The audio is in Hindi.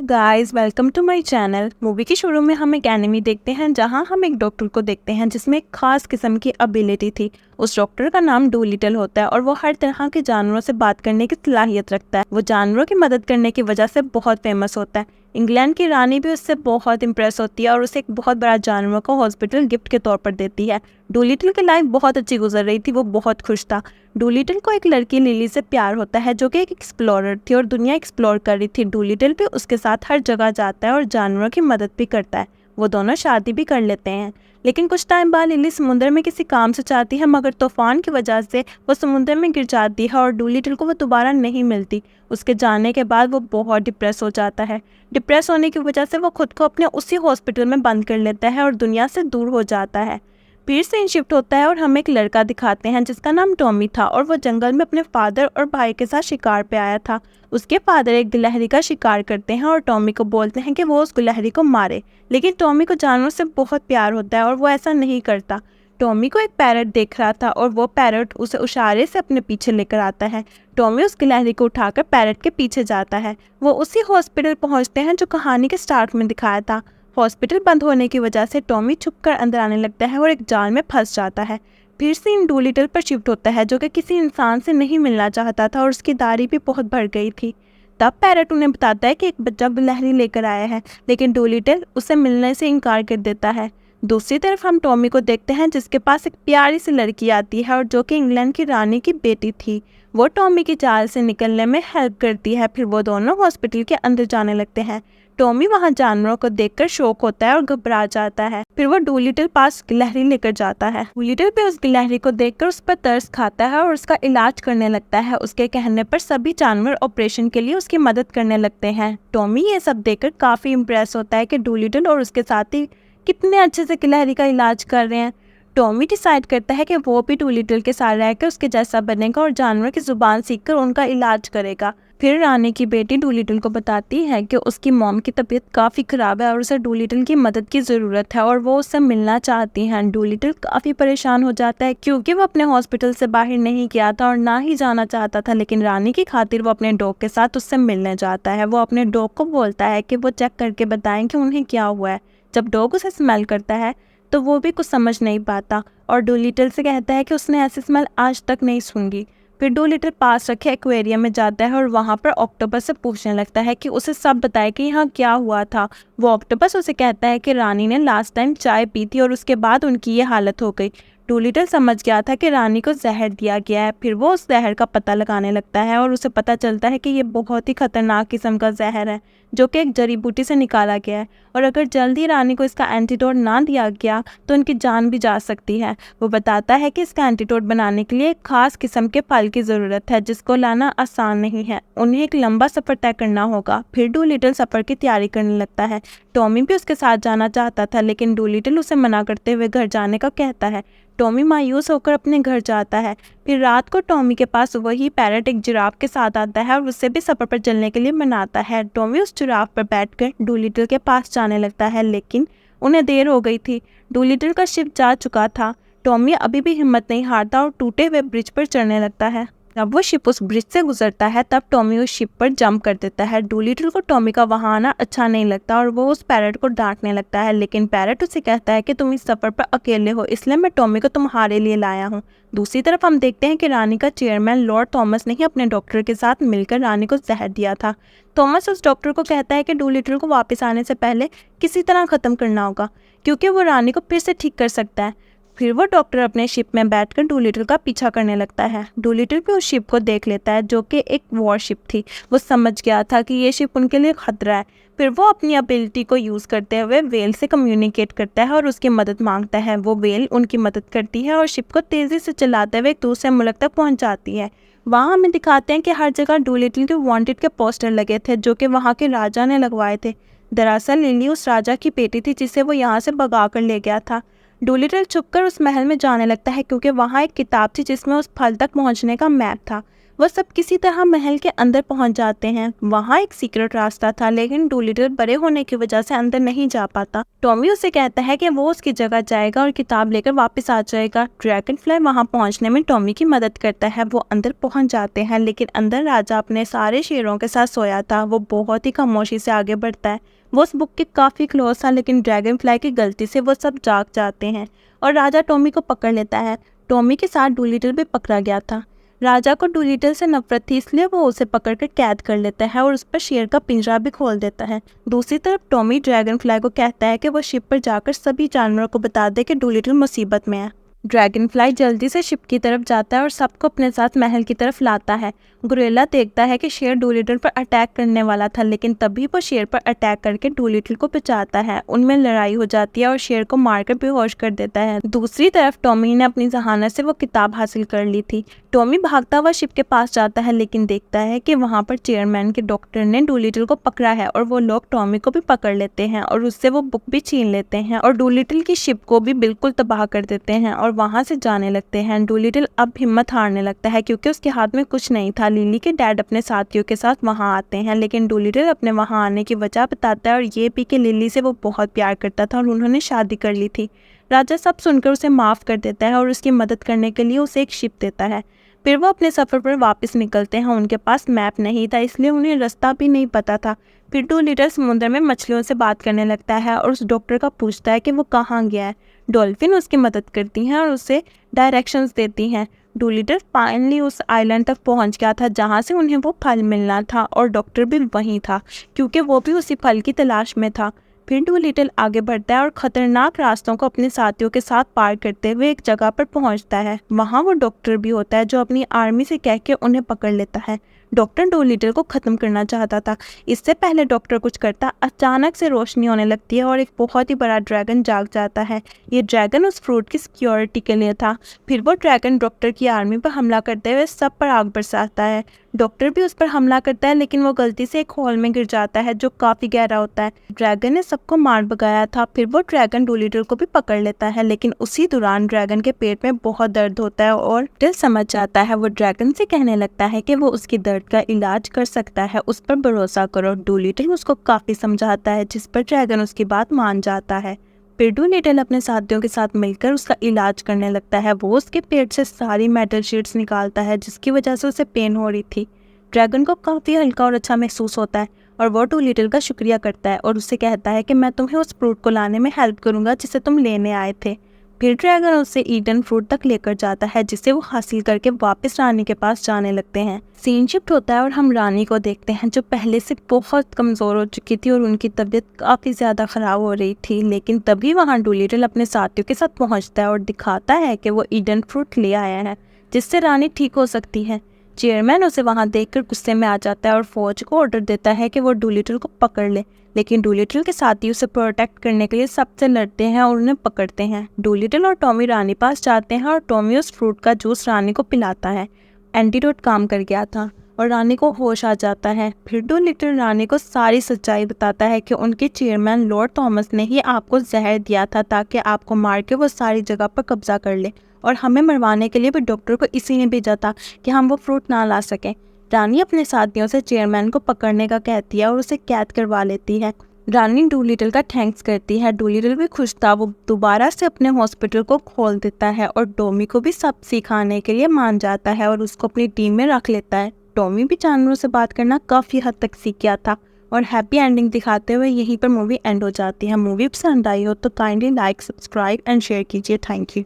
Guys welcome to my channel. Movie के शुरू में हम एक एनिमी देखते हैं जहां हम एक डॉक्टर को देखते हैं जिसमें एक खास किस्म की एबिलिटी थी। उस डॉक्टर का नाम डूलिटल होता है और वो हर तरह के जानवरों से बात करने की सलाहियत रखता है। वो जानवरों की मदद करने की वजह से बहुत फेमस होता है। इंग्लैंड की रानी भी उससे बहुत इंप्रेस होती है और उसे एक बहुत बड़ा जानवर को हॉस्पिटल गिफ्ट के तौर पर देती है। डूलिटल की लाइफ बहुत अच्छी गुजर रही थी, वो बहुत खुश था। डूलिटल को एक लड़की लिली से प्यार होता है जो कि एक एक्सप्लोरर थी और दुनिया एक्सप्लोर कर रही थी। डूलिटल भी उसके साथ हर जगह जाता है और जानवरों की मदद भी करता है। वो दोनों शादी भी कर लेते हैं, लेकिन कुछ टाइम बाद लिली समुद्र में किसी काम से जाती है, मगर तूफान की वजह से वो समुद्र में गिर जाती है और डूलिटल को वो दोबारा नहीं मिलती। उसके जाने के बाद वो बहुत डिप्रेस हो जाता है। डिप्रेस होने की वजह से वो खुद को अपने उसी हॉस्पिटल में बंद कर लेता है और दुनिया से दूर हो जाता है। फिर सीन शिफ्ट होता है और हमें एक लड़का दिखाते हैं जिसका नाम टॉमी था और वो जंगल में अपने फादर और भाई के साथ शिकार पे आया था। उसके फादर एक गिलहरी का शिकार करते हैं और टॉमी को बोलते हैं कि वो उस गिलहरी को मारे, लेकिन टॉमी को जानवरों से बहुत प्यार होता है और वो ऐसा नहीं करता। टॉमी को एक पैरट देख रहा था और वो पैरट उसे इशारे से अपने पीछे लेकर आता है। टॉमी उस गिलहरी को उठाकर पैरट के पीछे जाता है। वो उसी हॉस्पिटल पहुंचते हैं जो कहानी के स्टार्ट में दिखाया था। हॉस्पिटल बंद होने की वजह से टॉमी छुपकर अंदर आने लगता है और एक जाल में फंस जाता है। फिर सीन डूलिटल पर शिफ्ट होता है जो कि किसी इंसान से नहीं मिलना चाहता था और उसकी दाढ़ी भी बहुत बढ़ गई थी। तब पैरट उन्हें बताता है कि एक बच्चा गिलहरी लेकर आया है, लेकिन डूलिटल उसे मिलने से इनकार कर देता है। दूसरी तरफ हम टॉमी को देखते हैं जिसके पास एक प्यारी सी लड़की आती है और जो कि इंग्लैंड की रानी की बेटी थी। वो टॉमी की जाल से निकलने में हेल्प करती है। फिर वो दोनों हॉस्पिटल के अंदर जाने लगते हैं। टॉमी वहां जानवरों को देखकर शॉक होता है और घबरा जाता है। फिर वो डूलिटल पास गिलहरी लेकर जाता है। डूलिटल भी उस गिलहरी को देखकर उस पर तरस खाता है और उसका इलाज करने लगता है। उसके कहने पर सभी जानवर ऑपरेशन के लिए उसकी मदद करने लगते हैं। टॉमी ये सब देखकर काफी इम्प्रेस होता है कि डूलिटल और उसके साथी कितने अच्छे से गिलहरी का इलाज कर रहे हैं। टॉमी डिसाइड करता है कि वो भी डूलिटल के साथ रहकर उसके जैसा बनेगा और जानवर की जुबान सीखकर उनका इलाज करेगा। फिर रानी की बेटी डूलिटल को बताती है कि उसकी मॉम की तबीयत काफ़ी ख़राब है और उसे डूलिटल की मदद की ज़रूरत है और वो उससे मिलना चाहती हैं। डूलिटल काफ़ी परेशान हो जाता है क्योंकि वो अपने हॉस्पिटल से बाहर नहीं गया था और ना ही जाना चाहता था, लेकिन रानी की खातिर वो अपने डॉग के साथ उससे मिलने जाता है। वो अपने डॉग को बोलता है कि वो चेक करके बताएं कि उन्हें क्या हुआ है। जब डॉग उसे स्मेल करता है तो वो भी कुछ समझ नहीं पाता और डूलिटल से कहता है कि उसने ऐसी स्मेल आज तक नहीं सूंघी। फिर डूलिटल पास रखे एक्वेरियम में जाता है और वहाँ पर ऑक्टोपस से पूछने लगता है कि उसे सब बताए कि यहाँ क्या हुआ था। वो ऑक्टोपस उसे कहता है कि रानी ने लास्ट टाइम चाय पी थी और उसके बाद उनकी ये हालत हो गई। डूलिटल समझ गया था कि रानी को जहर दिया गया है। फिर वो उस जहर का पता लगाने लगता है और उसे पता चलता है कि ये बहुत ही खतरनाक किस्म का जहर है जो कि एक जड़ी बूटी से निकाला गया है और अगर जल्दी रानी को इसका एंटीडोट ना दिया गया तो उनकी जान भी जा सकती है। वो बताता है कि इसका एंटीडोट बनाने के लिए एक खास किस्म के फल की ज़रूरत है जिसको लाना आसान नहीं है। उन्हें एक लंबा सफ़र तय करना होगा। फिर डूलिटल सफ़र की तैयारी करने लगता है। टॉमी भी उसके साथ जाना चाहता था, लेकिन डूलिटल उसे मना करते हुए घर जाने का कहता है। टॉमी मायूस होकर अपने घर जाता है। फिर रात को टॉमी के पास वही पैरट एक जिराफ के साथ आता है और उससे भी सफ़र पर चलने के लिए मनाता है। टॉमी उस जिराफ पर बैठकर डूलिटल के पास जाने लगता है, लेकिन उन्हें देर हो गई थी। डूलिटल का शिप जा चुका था। टॉमी अभी भी हिम्मत नहीं हारता और टूटे हुए ब्रिज पर चढ़ने लगता है। जब वो शिप उस ब्रिज से गुजरता है तब टॉमी उस शिप पर जंप कर देता है। डूलिटल को टॉमी का वहाँ आना अच्छा नहीं लगता और वो उस पैरट को डांटने लगता है, लेकिन पैरट उसे कहता है कि तुम इस सफ़र पर अकेले हो, इसलिए मैं टॉमी को तुम्हारे लिए लाया हूँ। दूसरी तरफ हम देखते हैं कि रानी का चेयरमैन लॉर्ड थॉमस ने ही अपने डॉक्टर के साथ मिलकर रानी को जहर दिया था। थॉमस उस डॉक्टर को कहता है कि डूलिटल को वापस आने से पहले किसी तरह ख़त्म करना होगा क्योंकि वो रानी को फिर से ठीक कर सकता है। फिर वो डॉक्टर अपने शिप में बैठकर डूलिटल का पीछा करने लगता है। डूलिटल भी उस शिप को देख लेता है जो कि एक वॉर शिप थी। वो समझ गया था कि ये शिप उनके लिए खतरा है। फिर वो अपनी एबिलिटी को यूज़ करते हुए वेल से कम्युनिकेट करता है और उसकी मदद मांगता है। वो वेल उनकी मदद करती है और शिप को तेज़ी से चलाते हुए एक दूसरे मुल्क तक पहुँच जाती है। वहाँ हमें दिखाते हैं कि हर जगह डूलिटल के वांटेड के पोस्टर लगे थे जो कि वहाँ के राजा ने लगवाए थे। दरअसल लिली उस राजा की बेटी थी जिसे वो यहाँ से भगा कर ले गया था। डूलिटल छुपकर उस महल में जाने लगता है क्योंकि वहाँ एक किताब थी जिसमें उस फल तक पहुँचने का मैप था। वो सब किसी तरह महल के अंदर पहुंच जाते हैं। वहाँ एक सीक्रेट रास्ता था, लेकिन डूलिटल बड़े होने की वजह से अंदर नहीं जा पाता। टॉमी उसे कहता है कि वो उसकी जगह जाएगा और किताब लेकर वापस आ जाएगा। ड्रैगन फ्लाई वहाँ पहुँचने में टॉमी की मदद करता है। वो अंदर पहुँच जाते हैं, लेकिन अंदर राजा अपने सारे शेरों के साथ सोया था। वो बहुत ही खामोशी से आगे बढ़ता है। वो उस बुक के काफ़ी क्लोज था, लेकिन ड्रैगन फ्लाई की गलती से वो सब जाग जाते हैं और राजा टॉमी को पकड़ लेता है। टॉमी के साथ डूलिटल भी पकड़ा गया था। राजा को डूलिटल से नफरत थी, इसलिए वो उसे पकड़कर कैद कर लेता है और उस पर शेर का पिंजरा भी खोल देता है। दूसरी तरफ टॉमी ड्रैगन फ्लाई को कहता है कि वो शिप पर जाकर सभी जानवरों को बता दे कि डूलिटल मुसीबत में है। ड्रैगन फ्लाई जल्दी से शिप की तरफ जाता है और सबको अपने साथ महल की तरफ लाता है। गोरिल्ला देखता है कि शेर डूलिटल पर अटैक करने वाला था, लेकिन तभी वो शेर पर अटैक करके डूलिटल को बचाता है। उनमें लड़ाई हो जाती है और शेर को मारकर बेहोश कर देता है। दूसरी तरफ टॉमी ने अपनी जहानत से वो किताब हासिल कर ली थी। टॉमी भागता हुआ शिप के पास जाता है, लेकिन देखता है कि वहाँ पर चेयरमैन के डॉक्टर ने डूलिटल को पकड़ा है और वो लोग टॉमी को भी पकड़ लेते हैं और उससे वो बुक भी छीन लेते हैं और डूलिटल की शिप को भी बिल्कुल तबाह कर देते हैं और वहाँ से जाने लगते हैं। डूलिटल अब हिम्मत हारने लगता है क्योंकि उसके हाथ में कुछ नहीं था। लिली के डैड अपने साथियों के साथ वहाँ आते हैं, लेकिन डूलिटल अपने वहाँ आने की वजह बताता है और ये भी कि लिली से वो बहुत प्यार करता था और उन्होंने शादी कर ली थी। राजा सब सुनकर उसे माफ़ कर देता है और उसकी मदद करने के लिए उसे एक शिप देता है। फिर वो अपने सफ़र पर वापस निकलते हैं। उनके पास मैप नहीं था, इसलिए उन्हें रास्ता भी नहीं पता था। फिर डूलिटल समुद्र में मछलियों से बात करने लगता है और उस डॉक्टर का पूछता है कि वो कहाँ गया है। डॉल्फिन उसकी मदद करती हैं और उसे डायरेक्शंस देती हैं। डूलिटल फाइनली उस आइलैंड तक पहुंच गया था जहां से उन्हें वो फल मिलना था और डॉक्टर भी वहीं था क्योंकि वो भी उसी फल की तलाश में था। फिर डूलिटल आगे बढ़ता है और खतरनाक रास्तों को अपने साथियों के साथ पार करते हुए एक जगह पर पहुंचता है। वहां वो डॉक्टर भी होता है जो अपनी आर्मी से कह के उन्हें पकड़ लेता है। डॉक्टर डूलिटल को ख़त्म करना चाहता था। इससे पहले डॉक्टर कुछ करता, अचानक से रोशनी होने लगती है और एक बहुत ही बड़ा ड्रैगन जाग जाता है। ये ड्रैगन उस फ्रूट की सिक्योरिटी के लिए था। फिर वो ड्रैगन डॉक्टर की आर्मी पर हमला करते हुए सब पर आग बरसाता है। डॉक्टर भी उस पर हमला करता है, लेकिन वो गलती से एक होल में गिर जाता है जो काफ़ी गहरा होता है। ड्रैगन ने सबको मार भगाया था। फिर वो ड्रैगन डूलिटल को भी पकड़ लेता है, लेकिन उसी दौरान ड्रैगन के पेट में बहुत दर्द होता है और दिल समझ जाता है। वो ड्रैगन से कहने लगता है कि वो उसकी दर्द का इलाज कर सकता है, उस पर भरोसा करो। डूलिटल उसको काफ़ी समझाता है, जिस पर ड्रैगन उसकी बात मान जाता है। फिर डूलिटल अपने साथियों के साथ मिलकर उसका इलाज करने लगता है। वो उसके पेट से सारी मेटल शीट्स निकालता है जिसकी वजह से उसे पेन हो रही थी। ड्रैगन को काफ़ी हल्का और अच्छा महसूस होता है और वो डूलिटल का शुक्रिया करता है और उससे कहता है कि मैं तुम्हें उस फ्रूट को लाने में हेल्प करूंगा जिसे तुम लेने आए थे। फिर ड्रैगन उसे ईडन फ्रूट तक लेकर जाता है, जिसे वो हासिल करके वापस रानी के पास जाने लगते हैं। सीन शिफ्ट होता है और हम रानी को देखते हैं जो पहले से बहुत कमज़ोर हो चुकी थी और उनकी तबीयत काफ़ी ज़्यादा ख़राब हो रही थी। लेकिन तभी वहाँ डूलिटल अपने साथियों के साथ पहुँचता है और दिखाता है कि वो ईडन फ्रूट ले आया है जिससे रानी ठीक हो सकती है। चेयरमैन उसे वहाँ देखकर गुस्से में आ जाता है और फौज को ऑर्डर देता है कि वो डूलिटल को पकड़ ले, लेकिन डूलिटल के साथी उसे प्रोटेक्ट करने के लिए सबसे लड़ते हैं और उन्हें पकड़ते हैं। डूलिटल और टॉमी रानी पास जाते हैं और टॉमी उस फ्रूट का जूस रानी को पिलाता है। एंटीडोट काम कर गया था और रानी को होश आ जाता है। फिर डूलिटल रानी को सारी सच्चाई बताता है कि उनके चेयरमैन लॉर्ड थॉमस ने ही आपको जहर दिया था ताकि आपको मार के वो सारी जगह पर कब्जा कर ले, और हमें मरवाने के लिए भी डॉक्टर को इसी ने भेजा था कि हम वो फ्रूट ना ला सकें। रानी अपने साथियों से चेयरमैन को पकड़ने का कहती है और उसे कैद करवा लेती है। रानी डूलिटल का थैंक्स करती है। डूलिटल भी खुश था। वो दोबारा से अपने हॉस्पिटल को खोल देता है और टॉमी को भी सब सिखाने के लिए मान जाता है और उसको अपनी टीम में रख लेता है। टॉमी भी जानवरों से बात करना काफ़ी हद तक सीख गया था और हैप्पी एंडिंग दिखाते हुए यहीं पर मूवी एंड हो जाती है। मूवी पसंद आई हो तो kindly like, subscribe and share कीजिए। Thank you.